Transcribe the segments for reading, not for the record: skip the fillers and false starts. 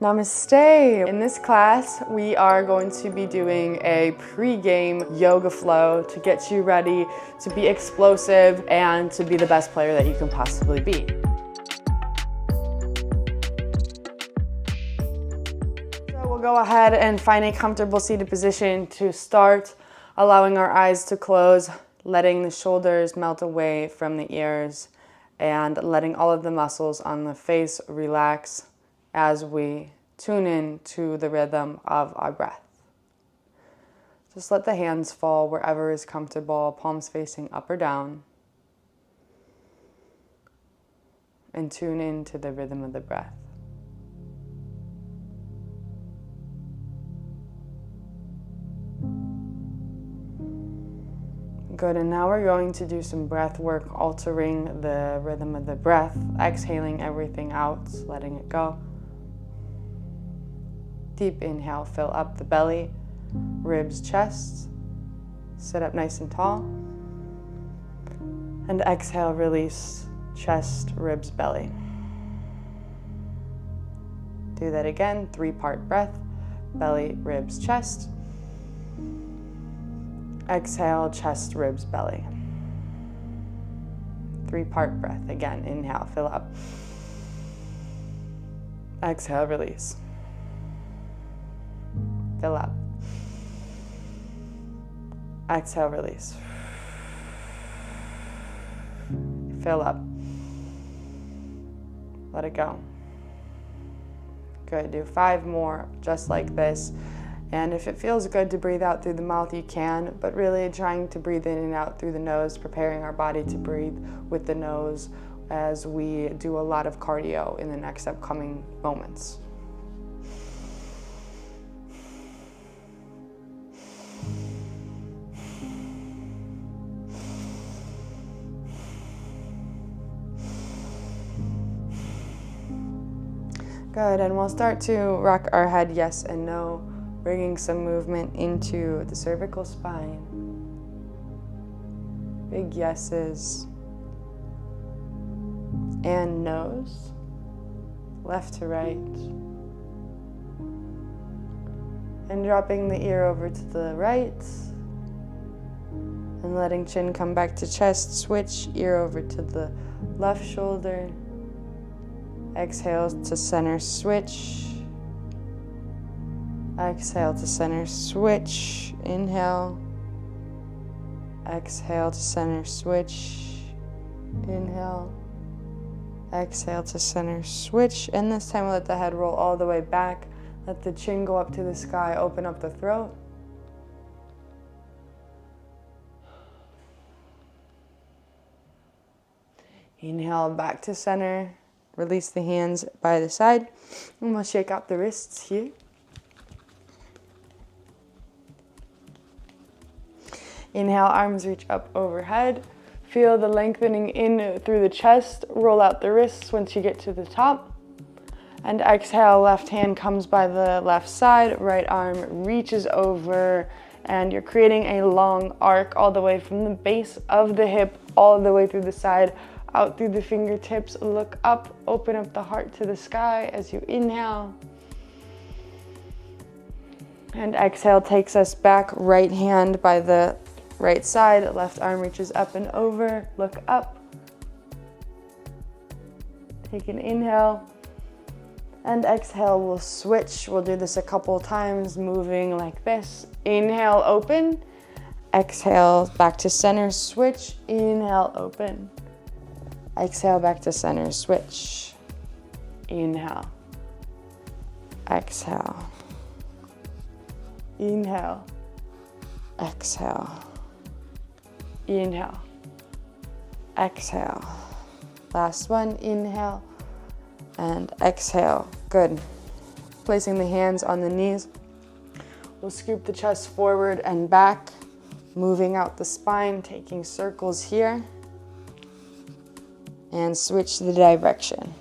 Namaste! In this class, we are going to be doing a pre-game yoga flow to get you ready to be explosive and to be the best player that you can possibly be. So we'll go ahead and find a comfortable seated position to start, allowing our eyes to close, letting the shoulders melt away from the ears, and letting all of the muscles on the face relax as we tune in to the rhythm of our breath. Just let the hands fall wherever is comfortable, palms facing up or down, and tune in to the rhythm of the breath. Good, and now we're going to do some breath work, altering the rhythm of the breath, exhaling everything out, letting it go. Deep inhale, fill up the belly, ribs, chest. Sit up nice and tall. And exhale, release, chest, ribs, belly. Do that again, 3-part breath, belly, ribs, chest. Exhale, chest, ribs, belly. 3-part breath. Again, inhale, fill up. Exhale, release. Fill up. Exhale, release. Fill up. Let it go. Good. Do 5 more just like this. And if it feels good to breathe out through the mouth, you can, but really trying to breathe in and out through the nose, preparing our body to breathe with the nose as we do a lot of cardio in the next upcoming moments. Good, and we'll start to rock our head yes and no, bringing some movement into the cervical spine. Big yeses and no's, left to right. And dropping the ear over to the right and letting chin come back to chest, switch ear over to the left shoulder. Exhale to center, switch. Exhale to center, switch. Inhale. Exhale to center, switch. Inhale. Exhale to center, switch. And this time we'll let the head roll all the way back. Let the chin go up to the sky, open up the throat. Inhale back to center. Release the hands by the side. And we'll shake out the wrists here. Inhale, arms reach up overhead. Feel the lengthening in through the chest. Roll out the wrists once you get to the top. And exhale, left hand comes by the left side. Right arm reaches over. And you're creating a long arc all the way from the base of the hip all the way through the side, out through the fingertips. Look up, open up the heart to the sky as you inhale. And exhale takes us back, right hand by the right side, left arm reaches up and over, look up. Take an inhale, and exhale, we'll switch. We'll do this a couple times, moving like this. Inhale, open. Exhale, back to center, switch. Inhale, open. Exhale, back to center, switch. Inhale. Exhale. Inhale. Exhale. Inhale. Exhale. Last one, inhale and exhale. Good. Placing the hands on the knees. We'll scoop the chest forward and back, moving out the spine, taking circles here. And switch the direction.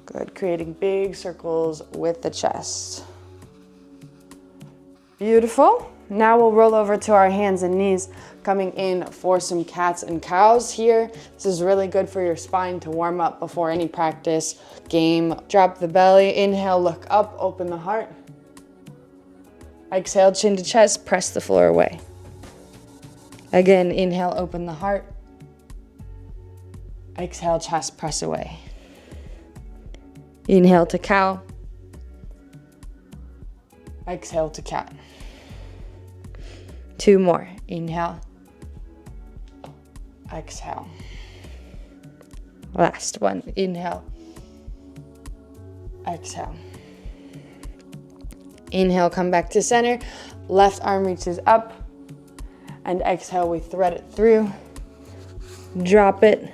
Good, creating big circles with the chest. Beautiful. Now we'll roll over to our hands and knees, coming in for some cats and cows here. This is really good for your spine to warm up before any practice, game. Drop the belly, inhale, look up, open the heart. Exhale, chin to chest, press the floor away. Again, inhale, open the heart. Exhale, chest, press away. Inhale to cow. Exhale to cat. 2 more. Inhale. Exhale. Last one. Inhale. Exhale. Inhale, come back to center. Left arm reaches up. And exhale, we thread it through. Drop it.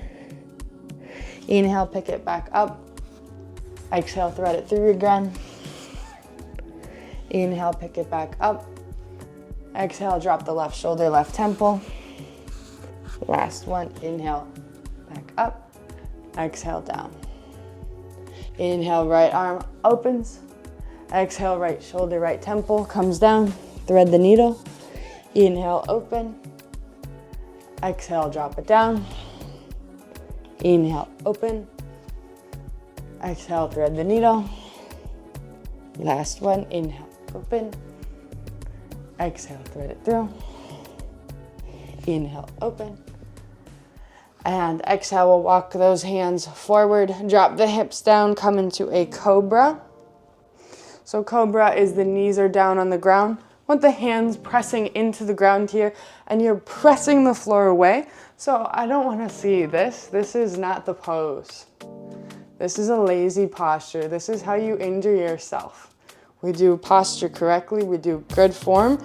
Inhale, pick it back up. Exhale, thread it through again. Inhale, pick it back up. Exhale, drop the left shoulder, left temple. Last one, inhale, back up. Exhale, down. Inhale, right arm opens. Exhale, right shoulder, right temple comes down. Thread the needle. Inhale, open. Exhale, drop it down. Inhale, open. Exhale, thread the needle. Last one, inhale, open. Exhale, thread it through. Inhale, open. And exhale, we'll walk those hands forward. Drop the hips down, come into a cobra. So cobra is the knees are down on the ground. Want the hands pressing into the ground here, and you're pressing the floor away. So I don't want to see this. This is not the pose. This is a lazy posture. This is how you injure yourself. We do posture correctly, we do good form,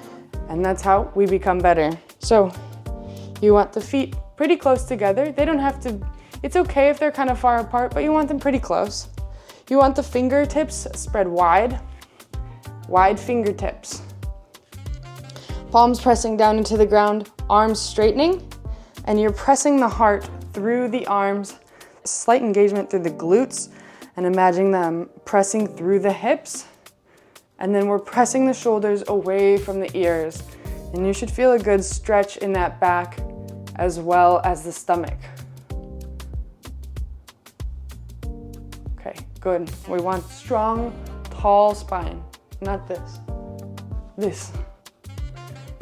and that's how we become better. So you want the feet pretty close together. They don't have to, it's okay if they're kind of far apart, but you want them pretty close. You want the fingertips spread wide fingertips. Palms pressing down into the ground, arms straightening, and you're pressing the heart through the arms, slight engagement through the glutes, and imagining them pressing through the hips. And then we're pressing the shoulders away from the ears. And you should feel a good stretch in that back as well as the stomach. Okay, good. We want strong, tall spine, not this. This.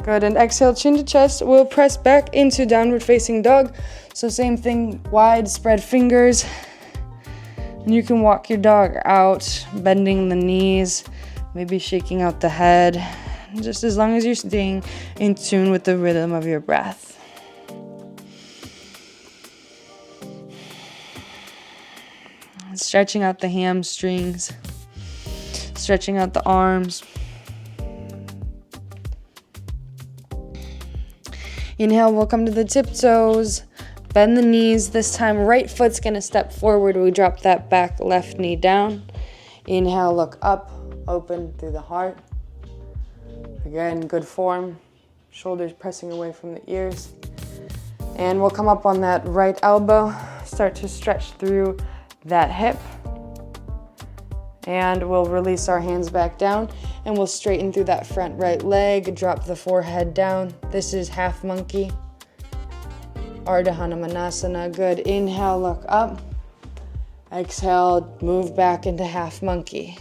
Good, and exhale, chin to chest. We'll press back into downward facing dog. So same thing, wide spread fingers. And you can walk your dog out, bending the knees, maybe shaking out the head, just as long as you're staying in tune with the rhythm of your breath. Stretching out the hamstrings, stretching out the arms. Inhale, we'll come to the tiptoes, bend the knees. This time, right foot's gonna step forward. We drop that back left knee down. Inhale, look up. Open through the heart. Again, good form. Shoulders pressing away from the ears. And we'll come up on that right elbow. Start to stretch through that hip. And we'll release our hands back down. And we'll straighten through that front right leg. Drop the forehead down. This is half monkey. Ardha Hanumanasana. Good. Inhale, look up. Exhale, move back into half monkey.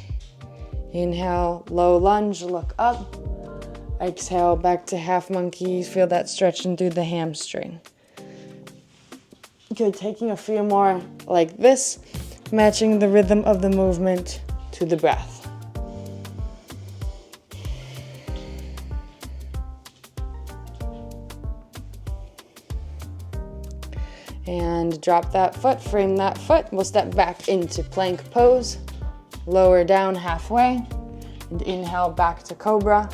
Inhale, low lunge, look up. Exhale, back to half monkey. Feel that stretching through the hamstring. Good, taking a few more like this, matching the rhythm of the movement to the breath. And drop that foot, frame that foot. We'll step back into plank pose. Lower down halfway, and inhale back to cobra,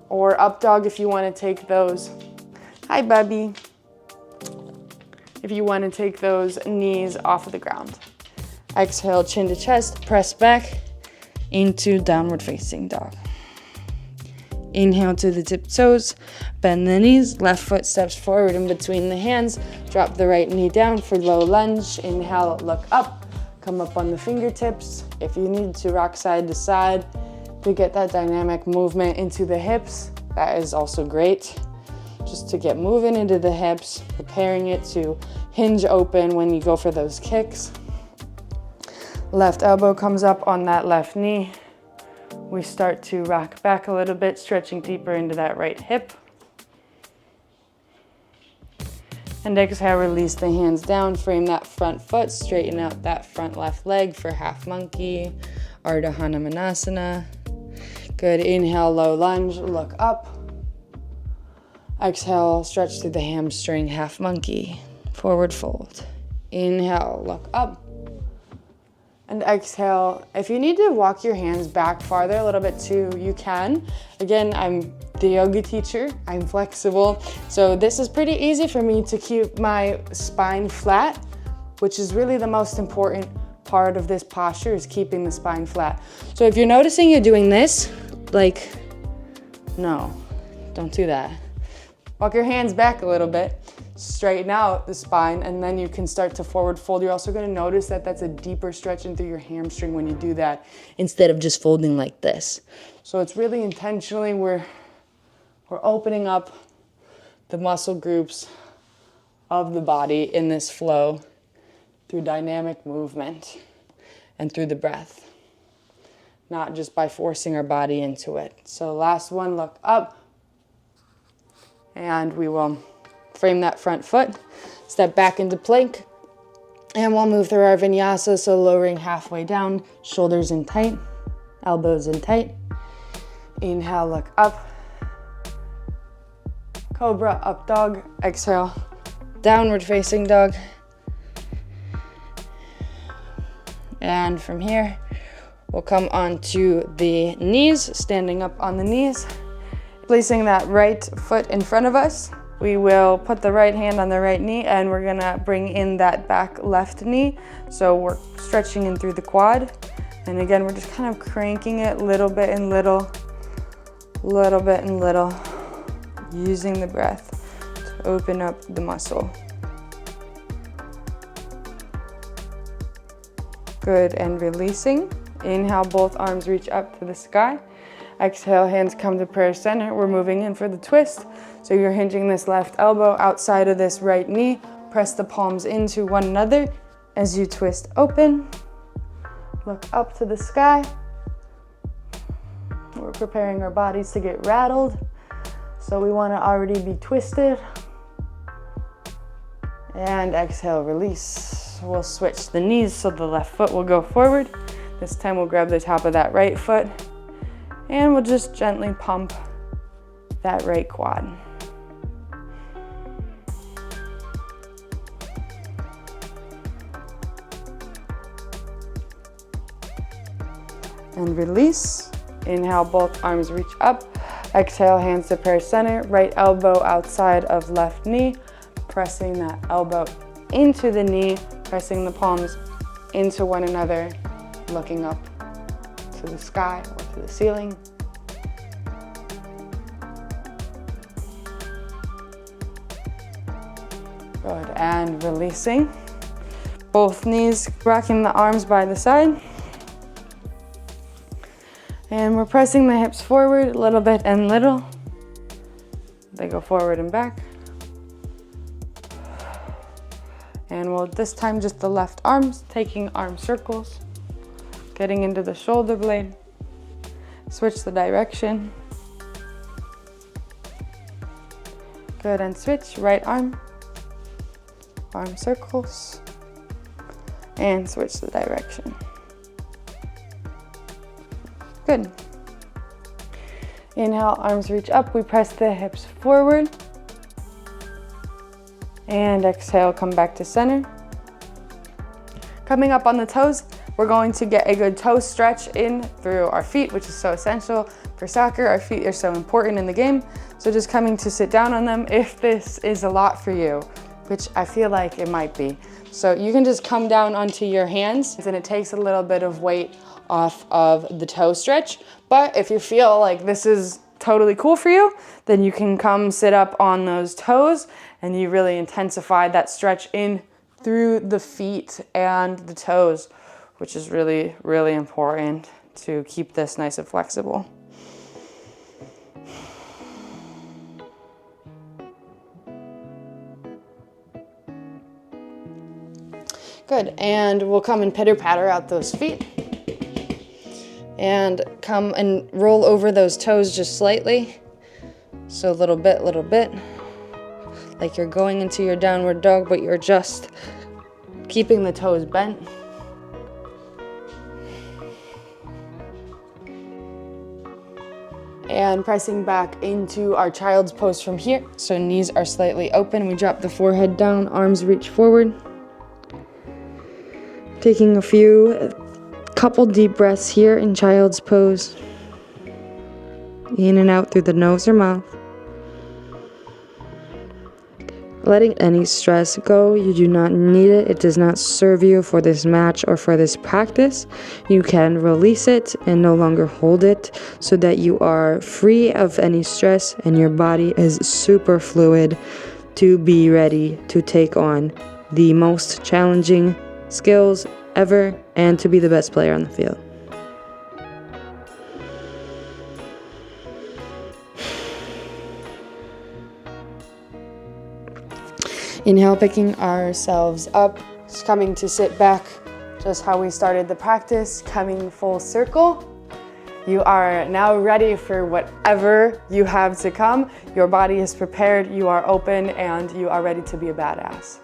or up dog if you want to take those. Hi, Bubby. If you want to take those knees off of the ground. Exhale, chin to chest, press back into downward facing dog. Inhale to the tiptoes, bend the knees, left foot steps forward in between the hands, drop the right knee down for low lunge. Inhale, look up. Come up on the fingertips. If you need to rock side to side to get that dynamic movement into the hips, that is also great. Just to get moving into the hips, preparing it to hinge open when you go for those kicks. Left elbow comes up on that left knee. We start to rock back a little bit, stretching deeper into that right hip. And exhale, release the hands down, frame that front foot, straighten out that front left leg for half monkey, Ardha Hanumanasana. Good, inhale, low lunge, look up. Exhale, stretch through the hamstring, half monkey, forward fold. Inhale, look up. And exhale, if you need to walk your hands back farther a little bit too, you can. Again, I'm the yoga teacher, I'm flexible. So this is pretty easy for me to keep my spine flat, which is really the most important part of this posture, is keeping the spine flat. So if you're noticing you're doing this, like, no, don't do that. Walk your hands back a little bit, straighten out the spine, and then you can start to forward fold. You're also gonna notice that that's a deeper stretch into your hamstring when you do that, instead of just folding like this. So it's really intentionally, we're opening up the muscle groups of the body in this flow through dynamic movement and through the breath, not just by forcing our body into it. So last one, look up. And we will frame that front foot, step back into plank, and we'll move through our vinyasa, so lowering halfway down, shoulders in tight, elbows in tight. Inhale, look up. Cobra, up dog. Exhale, downward facing dog. And from here, we'll come onto the knees, standing up on the knees. Placing that right foot in front of us, we will put the right hand on the right knee, and we're gonna bring in that back left knee. So we're stretching in through the quad. And again, we're just kind of cranking it little bit and little bit and little, using the breath to open up the muscle. Good, and releasing. Inhale, both arms reach up to the sky. Exhale, hands come to prayer center. We're moving in for the twist. So you're hinging this left elbow outside of this right knee. Press the palms into one another as you twist open. Look up to the sky. We're preparing our bodies to get rattled. So we want to already be twisted. And exhale, release. We'll switch the knees, so the left foot will go forward. This time we'll grab the top of that right foot, and we'll just gently pump that right quad. And release. Inhale, both arms reach up. Exhale, hands to prayer center. Right elbow outside of left knee. Pressing that elbow into the knee. Pressing the palms into one another. Looking up to the sky or to the ceiling. Good, and releasing. Both knees, rocking the arms by the side. And we're pressing the hips forward a little bit and little. They go forward and back. And we'll this time just the left arms, taking arm circles, getting into the shoulder blade. Switch the direction. Good, and switch, right arm circles, and switch the direction. Good. Inhale, arms reach up. We press the hips forward. And exhale, come back to center. Coming up on the toes, we're going to get a good toe stretch in through our feet, which is so essential for soccer. Our feet are so important in the game. So just coming to sit down on them if this is a lot for you, which I feel like it might be. So you can just come down onto your hands, and it takes a little bit of weight off of the toe stretch. But if you feel like this is totally cool for you, then you can come sit up on those toes, and you really intensify that stretch in through the feet and the toes, which is really, really important to keep this nice and flexible. Good, and we'll come and pitter patter out those feet. And come and roll over those toes just slightly. So a little bit, like you're going into your downward dog, but you're just keeping the toes bent. And pressing back into our child's pose from here. So knees are slightly open. We drop the forehead down, arms reach forward. Taking a couple deep breaths here in child's pose. In and out through the nose or mouth. Letting any stress go. You do not need it. It does not serve you for this match or for this practice. You can release it and no longer hold it so that you are free of any stress and your body is super fluid to be ready to take on the most challenging skills ever and to be the best player on the field. Inhale, picking ourselves up, just coming to sit back, just how we started the practice, coming full circle. You are now ready for whatever you have to come. Your body is prepared, you are open, and you are ready to be a badass.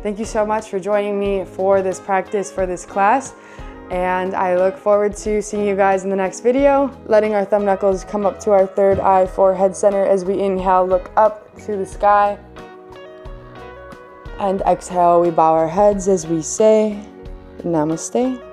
Thank you so much for joining me for this practice, for this class, and I look forward to seeing you guys in the next video. Letting our thumb knuckles come up to our third eye, forehead center as we inhale, look up to the sky. And exhale, we bow our heads as we say Namaste.